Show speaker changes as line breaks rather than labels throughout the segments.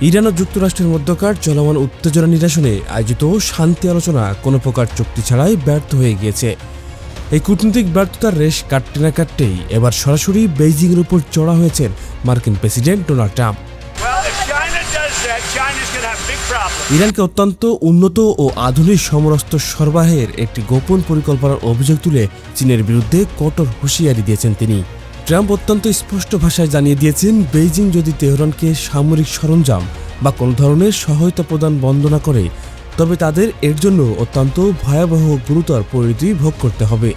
Iran ও যুক্তরাষ্ট্রের মধ্যকার চলমান উত্তেজনা নিরসনে আয়োজিত শান্তি আলোচনা কোনো প্রকার চুক্তি ছাড়াই ব্যর্থ হয়ে গিয়েছে। এই কূটনৈতিক ব্যর্থতার রেশ কাটতে না কাটতেই এবার সরাসরি বেইজিংয়ের উপর চড়া হয়েছেন মার্কিন প্রেসিডেন্ট ডোনাল্ড ট্রাম্প। ইরানকে অত্যন্ত উন্নত ও আধুনিক সমরাস্ত্র সরবরাহের একটি গোপন পরিকল্পনার অভিযোগ তুলে চীনের বিরুদ্ধে কঠোর হুঁশিয়ারি দিয়েছেন তিনি। ট্রাম্প অত্যন্ত স্পষ্ট ভাষায় জানিয়ে দিয়েছেন, বেইজিং যদি তেহরানকে সামরিক সরঞ্জাম বা কোনো ধরনের সহায়তা প্রদান বন্ধ না করে, তবে তাদের এর জন্য অত্যন্ত ভয়াবহ গুরুতর পরিণতি ভোগ করতে হবে।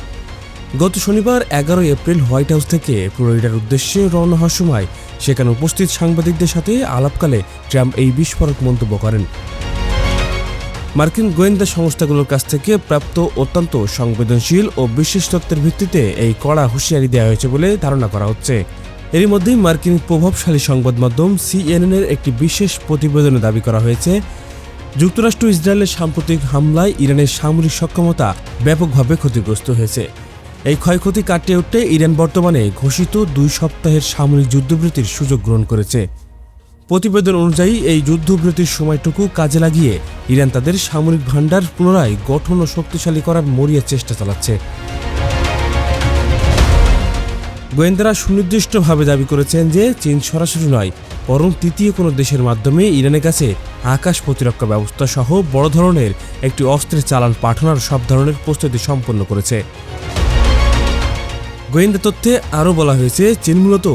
গত শনিবার 11 এপ্রিল হোয়াইট হাউস থেকে ফ্লোরিডার উদ্দেশ্যে রওনা হওয়ার সময় সেখানে উপস্থিত সাংবাদিকদের সাথে আলাপকালে ট্রাম্প এই বিস্ফোরক মন্তব্য করেন। মার্কিন গোয়েন্দা সংস্থাগুলোর কাছ থেকে প্রাপ্ত অত্যন্ত সংবেদনশীল ও বিশেষ তথ্যের ভিত্তিতে এই কড়া হুঁশিয়ারি দেওয়া হয়েছে বলে ধারণা করা হচ্ছে। এরই মধ্যেই মার্কিন প্রভাবশালী সংবাদ মাধ্যম CNN-এর একটি বিশেষ প্রতিবেদনে দাবি করা হয়েছে, যুক্তরাষ্ট্র ইসরায়েলের সাম্প্রতিক হামলায় ইরানের সামরিক সক্ষমতা ব্যাপকভাবে ক্ষতিগ্রস্ত হয়েছে। এই ক্ষয়ক্ষতি কাটিয়ে উঠতে ইরান বর্তমানে ঘোষিত 2 সপ্তাহের সামরিক যুদ্ধবিরতির সুযোগ গ্রহণ করেছে। প্রতিবেদন অনুযায়ী এই যুদ্ধবিরতির সময়টুকু কাজে লাগিয়ে ইরান তাদের সামরিক ভান্ডার পুনরায় গঠন ও শক্তিশালী করার মরিয়া চেষ্টা চালাচ্ছে। গোয়েন্দারা সুনির্দিষ্টভাবে দাবি করেছেন যে চীন সরাসরি নয়, বরং তৃতীয় কোনো দেশের মাধ্যমে ইরানের কাছে আকাশ প্রতিরক্ষা ব্যবস্থা সহ বড় ধরনের একটি অস্ত্রের চালান পাঠানোর সব ধরনের প্রস্তুতি সম্পন্ন করেছে। গোয়েন্দা তথ্যে আরও বলা হয়েছে, চীন মূলত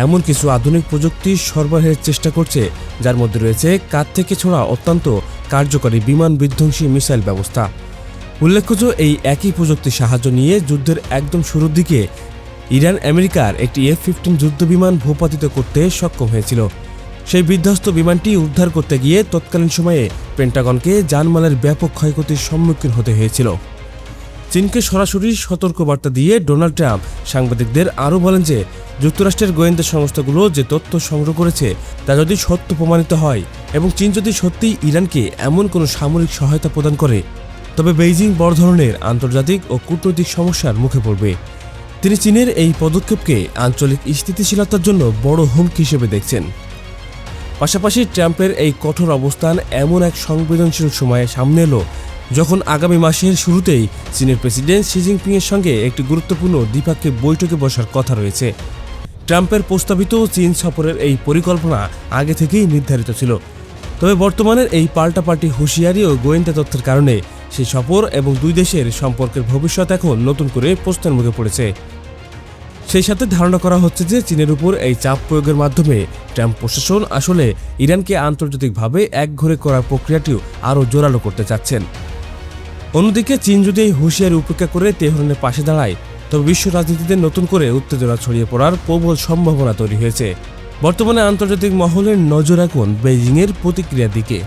এমন কিছু আধুনিক প্রযুক্তি সরবরাহের চেষ্টা করছে যার মধ্যে রয়েছে কাঁধ থেকে ছোড়া অত্যন্ত কার্যকরী বিমান বিধ্বংসী মিসাইল ব্যবস্থা। উল্লেখ্য যে এই একই প্রযুক্তির সাহায্য নিয়ে যুদ্ধের একদম শুরুর দিকে ইরান আমেরিকার একটি F-15 যুদ্ধবিমান ভূপাতিত করতে সক্ষম হয়েছিল। সেই বিধ্বস্ত বিমানটি উদ্ধার করতে গিয়ে তৎকালীন সময়ে পেন্টাগনকে জানমালের ব্যাপক ক্ষয়ক্ষতির সম্মুখীন হতে হয়েছিল। চীনকে সরাসরি সতর্কবার্তা দিয়ে ডোনাল্ড ট্রাম্প সাংবাদিকদের আরও বলেন যে যুক্তরাষ্ট্রের গোয়েন্দা সংস্থাগুলো যে তথ্য সংগ্রহ করেছে তা যদি সত্য প্রমাণিত হয় এবং চীন যদি সত্যিই ইরানকে এমন কোনো সামরিক সহায়তা প্রদান করে, তবে বেইজিং বড় ধরনের আন্তর্জাতিক ও কূটনৈতিক সমস্যার মুখে পড়বে। তিনি চীনের এই পদক্ষেপকে আঞ্চলিক স্থিতিশীলতার জন্য বড় হুমকি হিসেবে দেখছেন। পাশাপাশি ট্রাম্পের এই কঠোর অবস্থান এমন এক সংবেদনশীল সময়ে সামনে এলো যখন আগামী মাসের শুরুতেই চীনের প্রেসিডেন্ট শি জিনপিংয়ের সঙ্গে একটি গুরুত্বপূর্ণ দ্বিপাক্ষিক বৈঠকে বসার কথা রয়েছে। ট্রাম্পের প্রস্তাবিত চীন সফরের এই পরিকল্পনা আগে থেকেই নির্ধারিত ছিল, তবে বর্তমানের এই পাল্টাপাল্টি হুঁশিয়ারি ও গোয়েন্দা তথ্যের কারণে সেই সফর এবং দুই দেশের সম্পর্কের ভবিষ্যৎ এখন নতুন করে প্রশ্নের মুখে পড়েছে। সেই সাথে ধারণা করা হচ্ছে যে চীনের উপর এই চাপ প্রয়োগের মাধ্যমে ট্রাম্প প্রশাসন আসলে ইরানকে আন্তর্জাতিকভাবে একঘরে করার প্রক্রিয়াটিও আরও জোরালো করতে চাচ্ছেন। অন্যদিকে চীন যদি এই হুঁশিয়ারি উপেক্ষা করে তেহরানের পাশে দাঁড়ায়, তবে বিশ্ব রাজনীতিতে নতুন করে উত্তেজনা ছড়িয়ে পড়ার প্রবল সম্ভাবনা তৈরি হয়েছে। বর্তমানে আন্তর্জাতিক মহলের নজর এখন বেইজিংয়ের প্রতিক্রিয়ার দিকে।